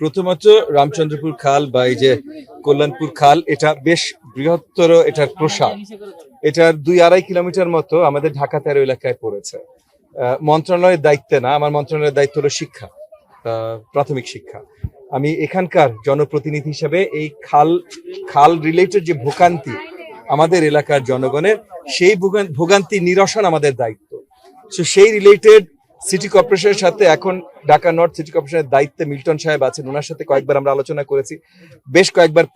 প্রথমত রামচন্দ্রপুর খাল বা এই যে কল্যাণপুর খাল, এটা বেশ বৃহত্তর, এটার প্রসার, এটার 2-2.5 কিলোমিটার মতো আমাদের ঢাকা 13 এলাকায় পড়েছে। মন্ত্রণালয়ের দায়িত্বে না, আমার মন্ত্রণালয়ের দায়িত্ব হলো শিক্ষা, প্রাথমিক শিক্ষা। আমি এখানকার জনপ্রতিনিধি হিসেবে এই খাল রিলেটেড যে ভোগান্তি আমাদের এলাকার জনগণের, সেই ভোগান্তি নিরসন আমাদের দায়িত্ব। সো সেই রিলেটেড সিটি কর্পোরেশনের সাথে, এখন ঢাকা নর্থ সিটি কর্পোরেশনের দায়িত্বে মিল্টন সাহেব আছেন, ওনার সাথে কয়েকবার আমরা আলোচনা করেছি, বেশ কয়েকবার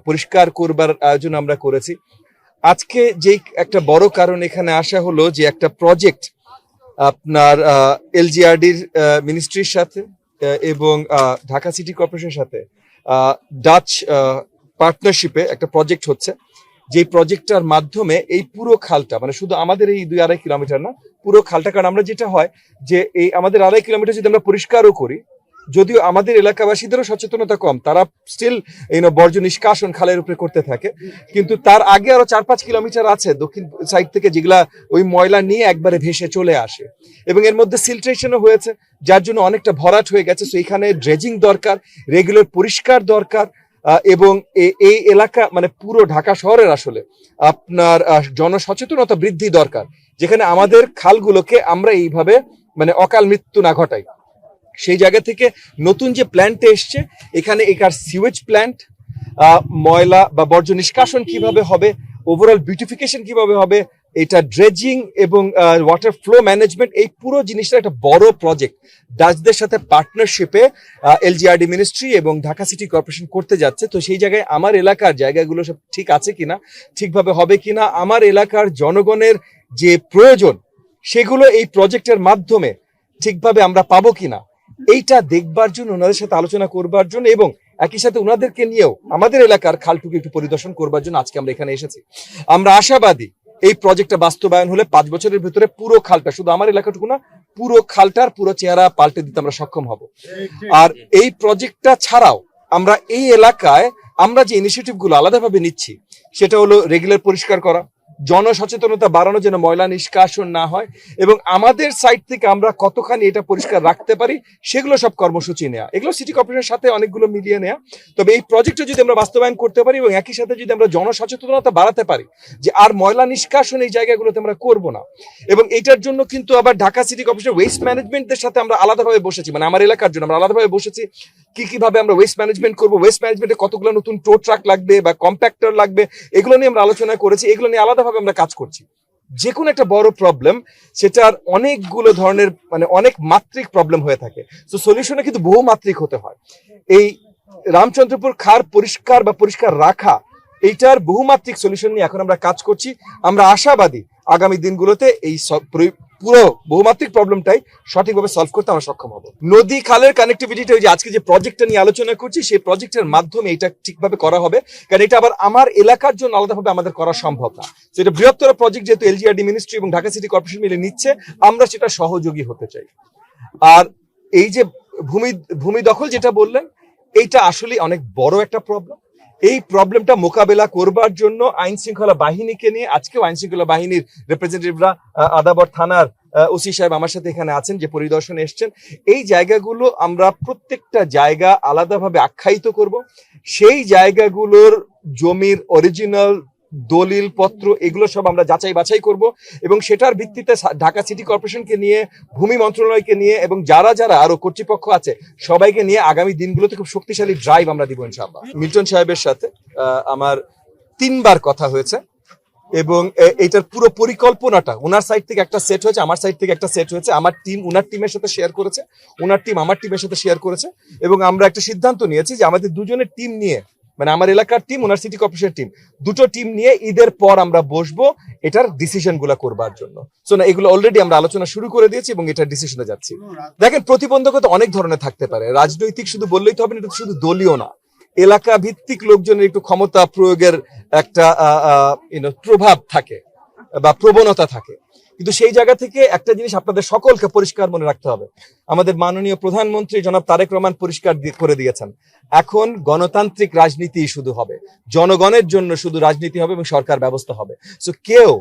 পরিষ্কার করবার আয়োজন আমরা করেছি। আজকে যেই একটা বড় কারণ এখানে আসা হলো যে একটা প্রজেক্ট আপনার এলজিআরডির মিনিস্ট্রির সাথে এবং ঢাকা সিটি কর্পোরেশনের সাথে ডাচ পার্টনারশিপে একটা প্রজেক্ট হচ্ছে, যে প্রজেক্টটার মাধ্যমে এই পুরো খালটা, মানে শুধু আমাদের এই 2-2.5 কিলোমিটার না, পুরো খালটা, কারণ আমরা যেটা হয় যে এই আমাদের 2.5 কিলোমিটার যদি আমরা পরিষ্কারও করি, যদিও আমাদের এলাকাবাসীদেরও সচেতনতা কম, তারা স্টিল বর্জ্য নিষ্কাশন খালের উপরে করতে থাকে, কিন্তু তার আগে আরো 4-5 কিলোমিটার আছে দক্ষিণ সাইড থেকে, যেগুলা ওই ময়লা নিয়ে একবারে ভেসে চলে আসে, এবং এর মধ্যে সিলট্রেশনও হয়েছে, যার জন্য অনেকটা ভরাট হয়ে গেছে। তো এখানে ড্রেজিং দরকার, রেগুলার পরিষ্কার দরকার, এবং এই এলাকা মানে পুরো ঢাকা শহরের আসলে আপনার জনসচেতনতা বৃদ্ধি দরকার, যেখানে আমাদের খালগুলোকে আমরা এইভাবে মানে অকাল মৃত্যু না ঘটাই। সেই জায়গা থেকে নতুন যে প্ল্যান্টে এসছে, এখানে একার সিওয়েজ প্ল্যান্ট, ময়লা বা বর্জ্য নিষ্কাশন কিভাবে হবে, ওভারঅল বিউটিফিকেশন কিভাবে হবে, এটা ড্রেজিং এবং ওয়াটার ফ্লো ম্যানেজমেন্ট, এই পুরো জিনিসটা একটা বড় প্রজেক্ট ডাচদের সাথে পার্টনারশিপে এলজিআরডি মিনিস্ট্রি এবং ঢাকা সিটি কর্পোরেশন করতে যাচ্ছে। তো সেই জায়গায় আমার এলাকার জায়গাগুলো সব ঠিক আছে কিনা, ঠিকভাবে হবে কিনা, আমার এলাকার জনগণের যে প্রয়োজন সেগুলো এই প্রজেক্টের মাধ্যমে ঠিকভাবে আমরা পাবো কিনা, এইটা দেখবার জন্য, ওনাদের সাথে আলোচনা করবার জন্য, এবং একই সাথে ওনাদেরকে নিয়েও আমাদের এলাকার খালটুকু একটু পরিদর্শন করবার জন্য আজকে আমরা এখানে এসেছি। আমরা আশাবাদী এই প্রজেক্টটা বাস্তবায়ন হলে 5 বছরের ভিতরে পুরো খালটা, শুধু আমার এলাকাটুকু না, পুরো খালটার পুরো চেহারা পাল্টে দিতে আমরা সক্ষম হব। আর এই প্রজেক্টটা ছাড়াও আমরা এই এলাকায় আমরা যে ইনিশিয়েটিভ গুলো আলাদাভাবে নিচ্ছি, সেটা হলো রেগুলার পরিষ্কার করা, জনসচেতনতা বাড়ানো, যেন ময়লা নিষ্কাশন না হয়, এবং আমাদের সাইড থেকে আমরা কতখানি এটা পরিষ্কার রাখতে পারি সেগুলো সব কর্মসূচি নেওয়া, এগুলো সিটি কর্পোরেশনের সাথে অনেকগুলো মিলিয়ে নেওয়া। তবে এই প্রজেক্টটা যদি আমরা বাস্তবায়ন করতে পারি এবং একই সাথে যদি আমরা জনসচেতনতা বাড়াতে পারি যে আর ময়লা নিষ্কাশন এই জায়গাগুলোতে আমরা করবো না, এবং এটার জন্য কিন্তু আবার ঢাকা সিটি কর্পোরেশন ওয়েস্ট ম্যানেজমেন্টের সাথে আমরা আলাদাভাবে বসেছি, মানে আমার এলাকার জন্য আমরা আলাদাভাবে বসেছি কিভাবে আমরা ওয়েস্ট ম্যানেজমেন্ট করবো, ওয়েস্ট ম্যানেজমেন্টে কতগুলো নতুন টো ট্রাক লাগবে বা কম্প্যাক্টর লাগবে, এগুলো নিয়ে আমরা আলোচনা করেছি, এগুলো নিয়ে আলাদাভাবে আমরা কাজ করছি। যে কোনো একটা বড় প্রবলেম, সেটার অনেকগুলো ধরনের মানে অনেক মাত্রিক প্রবলেম হয়ে থাকে, তো সলিউশনে কিন্তু বহুমাত্রিক হতে হয়। এই রামচন্দ্রপুর খাল পরিষ্কার বা পরিষ্কার রাখা, এইটার বহুমাত্রিক সলিউশন নিয়ে এখন আমরা কাজ করছি। আমরা আশাবাদী আগামী দিনগুলোতে এই পুরো বহুমাত্রিক প্রবলেমটাই সঠিকভাবে সলভ করতে আমরা সক্ষম হব। নদী খালের কানেক্টিভিটিটা, ওই যে আজকে যে প্রজেক্টটা নিয়ে আলোচনা করছি, সেই প্রজেক্টের মাধ্যমে এটা ঠিকভাবে করা হবে, কারণ এটা আবার আমার এলাকার জন্য আলাদাভাবে আমাদের করা সম্ভব না। সেটা বৃহত্তর প্রজেক্ট, যেহেতু এলজিআরডি মিনিস্ট্রি এবং ঢাকা সিটি কর্পোরেশন মিলে নিচ্ছে, আমরা সেটা সহযোগী হতে চাই। আর এই যে ভূমি দখল যেটা বললেন, এইটা আসলে অনেক বড় একটা প্রবলেম। এই প্রবলেমটা মোকাবেলা করবার জন্য আইন শৃঙ্খলা বাহিনীকে নিয়ে, আজকেও আইন শৃঙ্খলা বাহিনীর রিপ্রেজেন্টেটিভরা আদাবর থানার ওসি সাহেব আমার সাথে এখানে আছেন, যে পরিদর্শনে এসছেন। এই জায়গাগুলো আমরা প্রত্যেকটা জায়গা আলাদাভাবে আখ্যায়িত করব, সেই জায়গাগুলোর জমির অরিজিনাল দলিল পত্র এগুলো সব আমরা যাচাই বাছাই করব, এবং সেটার ভিত্তিতে ঢাকা সিটি কর্পোরেশনকে নিয়ে, ভূমি মন্ত্রণালয়কে নিয়ে, এবং যারা যারা আরো কর্তৃপক্ষ আছে সবাইকে নিয়ে আগামী দিনগুলোতে খুব শক্তিশালী ড্রাইভ আমরা দিব ইনশাআল্লাহ। মিল্টন সাহেবের সাথে আমার 3 বার কথা হয়েছে, এবং এইটার পুরো পরিকল্পনাটা ওনার সাইড থেকে একটা সেট হয়েছে, আমার সাইড থেকে একটা সেট হয়েছে, আমার টিম ওনার টিমের সাথে শেয়ার করেছে, ওনার টিম আমার টিমের সাথে শেয়ার করেছে, এবং আমরা একটা সিদ্ধান্ত নিয়েছি যে আমাদের দুজনের টিম নিয়ে, মানে আমার এলাকার টিম, ওনার সিটি কর্পোরেশনের টিম, দুটো টিম নিয়ে ঈদের পর আমরা বসবো এটার ডিসিশন গুলা করবার জন্য। সো না, এগুলো অলরেডি আমরা আলোচনা শুরু করে দিয়েছি এবং এটার ডিসিশনে যাচ্ছি। দেখেন, প্রতিবন্ধকতা অনেক ধরনের থাকতে পারে, রাজনৈতিক শুধু বললেই তো হবে না, এটা শুধু দলীয় না, এলাকা ভিত্তিক লোকজনের একটু ক্ষমতা প্রয়োগের একটা প্রভাব থাকে বা প্রবণতা থাকে, কিন্তু সেই জায়গা থেকে একটা জিনিস আপনাদের সকলকে পরিষ্কার মনে রাখতে হবে, আমাদের মাননীয় প্রধানমন্ত্রী জনাব তারেক রহমান পরিষ্কার করে দিয়েছেন, এখন গণতান্ত্রিক রাজনীতি শুধু হবে, জনগণের জন্য শুধু রাজনীতি হবে এবং সরকার ব্যবস্থা হবে। সো কেউ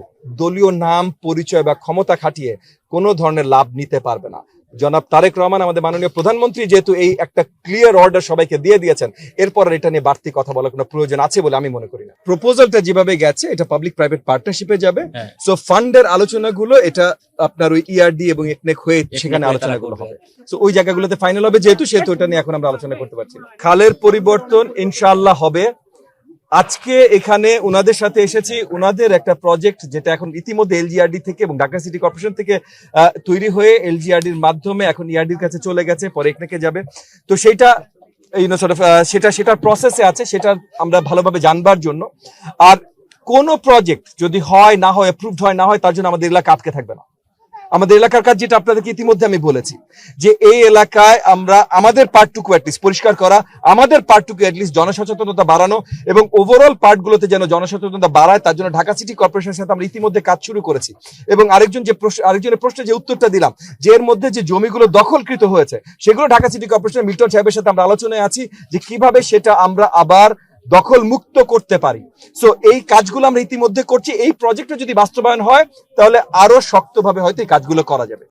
দলীয় নাম, পরিচয় বা ক্ষমতা খাটিয়ে কোনো ধরনের লাভ নিতে পারবে না। জনাব তারেক রহমান আমাদের মাননীয় প্রধানমন্ত্রী যেহেতু এই একটা ক্লিয়ার অর্ডার সবাইকে দিয়ে দিয়েছেন, এরপর আর এটা নিয়ে বাড়তি কথা বলার কোনো প্রয়োজন আছে বলে আমি মনে করি না। প্রপোজালটা যেভাবে গেছে এটা পাবলিক প্রাইভেট পার্টনারশিপে যাবে। সো ফান্ডের আলোচনাগুলো এটা আপনার ওই ইআরডি এবং একনেক হয়ে সেখানে আলোচনাগুলো হবে। সো ওই জায়গাগুলোতে ফাইনাল হবে যেহেতু এটা নিয়ে এখন আমরা আলোচনা করতে পারছি না। খালের পরিবর্তন ইনশাআল্লাহ হবে। আজকে এখানে ওনাদের সাথে এসেছি, ওনাদের একটা প্রজেক্ট যেটা এখন ইতিমধ্যে এলজিআরডি থেকে এবং ঢাকা সিটি কর্পোরেশন থেকে তৈরি হয়ে এলজিআরডির মাধ্যমে এখন ইআরডির কাছে চলে গেছে, পরে একনেকে যাবে। তো সেইটা সেটার প্রসেসে আছে, সেটা আমরা ভালোভাবে জানবার জন্য। আর কোন প্রজেক্ট যদি হয় না হয়, অ্যাপ্রুভড হয় না হয়, তার জন্য আমাদের এলাকা আটকে থাকবে না। আমাদের এলাকার কাজ যেটা আপনাদেরকে ইতিমধ্যে আমি বলেছি যে এই এলাকায় আমরা আমাদের পার্টটুকু অ্যাটলিস্ট পরিষ্কার করা, আমাদের পার্টটুকু অ্যাটলিস্ট জনসচেতনতা বাড়ানো এবং ওভারঅল পার্টগুলোতে যেন জনসচেতনতা বাড়ায়, তার জন্য ঢাকা সিটি কর্পোরেশনের সাথে আমরা ইতিমধ্যে কাজ শুরু করেছি। এবং আরেকজনের প্রশ্নে যে উত্তরটা দিলাম যে এর মধ্যে যে জমিগুলো দখলকৃত হয়েছে সেগুলো ঢাকা সিটি কর্পোরেশনের মিল্টন সাহেবের সাথে আমরা আলোচনায় আছি যে কিভাবে সেটা আমরা আবার দখল মুক্ত করতে পারি। সো এই কাজগুলো আমরা ইতিমধ্যে করছি। এই প্রজেক্টটা যদি বাস্তবায়ন হয় তাহলে আরো শক্তভাবে হয়তো এই কাজগুলো করা যাবে।